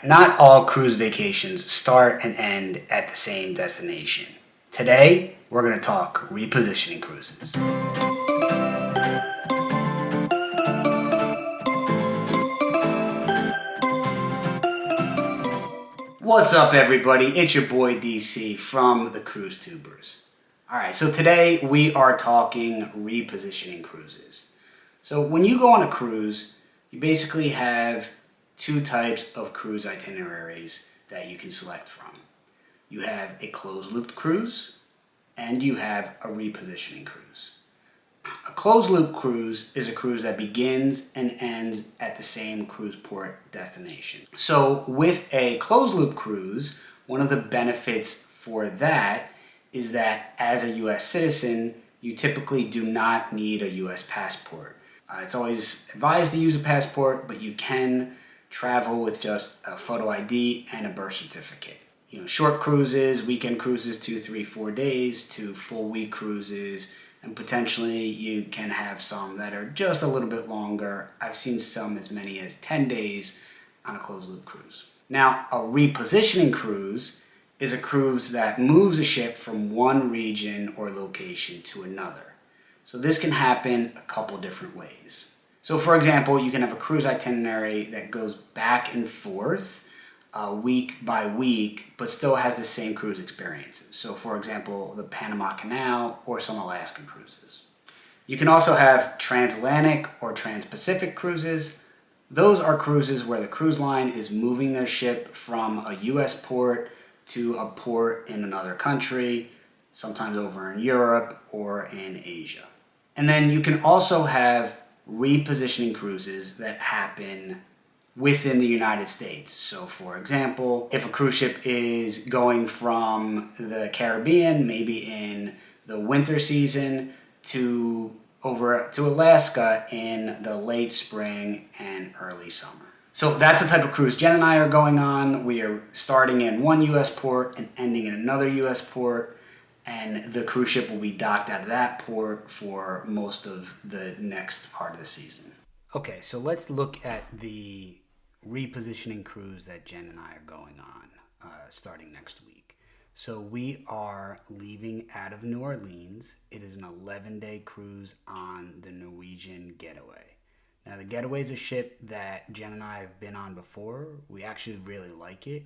not all cruise vacations start and end at the same destination. Today, we're going to talk repositioning cruises. What's up, everybody? It's your boy DC from the Cruise Tubers. Alright, so today we are talking repositioning cruises. So when you go on a cruise, you basically have two types of cruise itineraries that you can select from. You have a closed-loop cruise, and you have a repositioning cruise. A closed-loop cruise is a cruise that begins and ends at the same cruise port destination. So with a closed-loop cruise, one of the benefits for that is that as a U.S. citizen, you typically do not need a U.S. passport. It's always advised to use a passport, but you can travel with just a photo ID and a birth certificate. You know, short cruises, weekend cruises, 2, 3, 4 days, to full week cruises, and potentially you can have some that are just a little bit longer. I've seen some as many as 10 days on a closed loop cruise. Now, a repositioning cruise is a cruise that moves a ship from one region or location to another. So this can happen a couple different ways. So for example, you can have a cruise itinerary that goes back and forth week by week, but still has the same cruise experiences. So for example, the Panama Canal or some Alaskan cruises. You can also have transatlantic or trans-Pacific cruises. Those are cruises where the cruise line is moving their ship from a US port to a port in another country, sometimes over in Europe or in Asia. And then you can also have repositioning cruises that happen within the United States. So for example, if a cruise ship is going from the Caribbean, maybe in the winter season, to over to Alaska in the late spring and early summer. So that's the type of cruise Jen and I are going on. We are starting in one US port and ending in another US port, and the cruise ship will be docked out of that port for most of the next part of the season. Okay, so let's look at the repositioning cruise that Jen and I are going on starting next week. So we are leaving out of New Orleans. It is an 11-day cruise on the Norwegian Getaway. Now the Getaway is a ship that Jen and I have been on before. We actually really like it.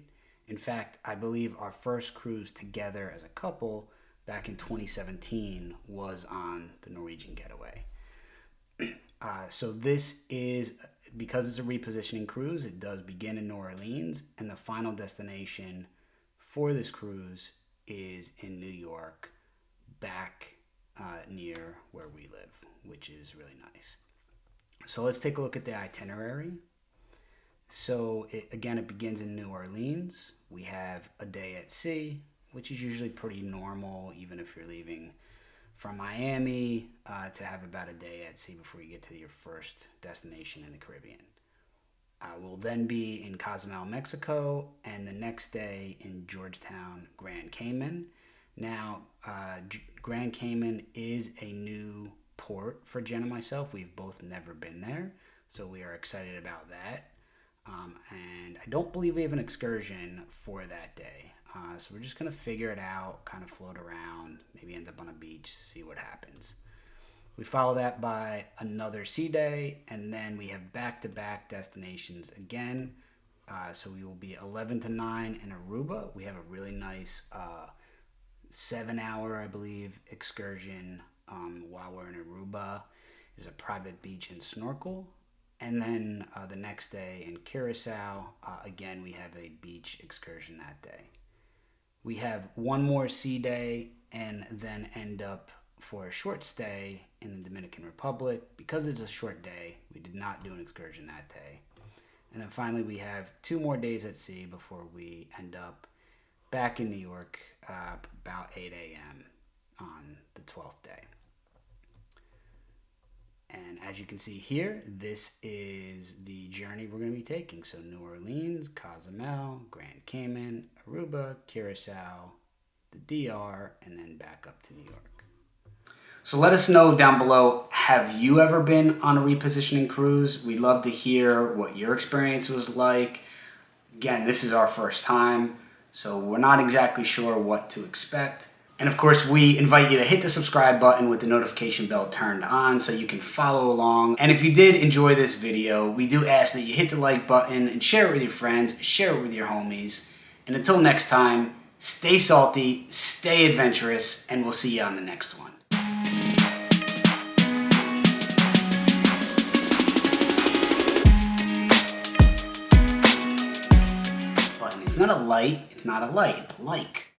In fact, I believe our first cruise together as a couple back in 2017 was on the Norwegian Getaway. So this is, because it's a repositioning cruise, it does begin in New Orleans, and the final destination for this cruise is in New York, back near where we live, which is really nice. So let's take a look at the itinerary. So it begins in New Orleans. We have a day at sea, which is usually pretty normal, even if you're leaving from Miami, to have about a day at sea before you get to your first destination in the Caribbean. We'll then be in Cozumel, Mexico, and the next day in Georgetown, Grand Cayman. Now, Grand Cayman is a new port for Jen and myself. We've both never been there, so we are excited about that. And I don't believe we have an excursion for that day. So we're just going to figure it out, kind of float around, maybe end up on a beach, see what happens. We follow that by another sea day, and then we have back-to-back destinations again. So we will be 11 to 9 in Aruba. We have a really nice 7-hour, I believe, excursion while we're in Aruba. There's a private beach and snorkel. And then the next day in Curacao, again, we have a beach excursion that day. We have one more sea day and then end up for a short stay in the Dominican Republic. Because it's a short day, we did not do an excursion that day. And then finally, we have 2 more days at sea before we end up back in New York about 8 a.m. on the 12th day. And as you can see here, this is the journey we're going to be taking. So New Orleans, Cozumel, Grand Cayman, Aruba, Curacao, the DR, and then back up to New York. So let us know down below, have you ever been on a repositioning cruise? We'd love to hear what your experience was like. Again, this is our first time, so we're not exactly sure what to expect. And of course, we invite you to hit the subscribe button with the notification bell turned on so you can follow along. And if you did enjoy this video, we do ask that you hit the like button and share it with your friends, share it with your homies. And until next time, stay salty, stay adventurous, and we'll see you on the next one. Button. It's not a light, it's not a light, like.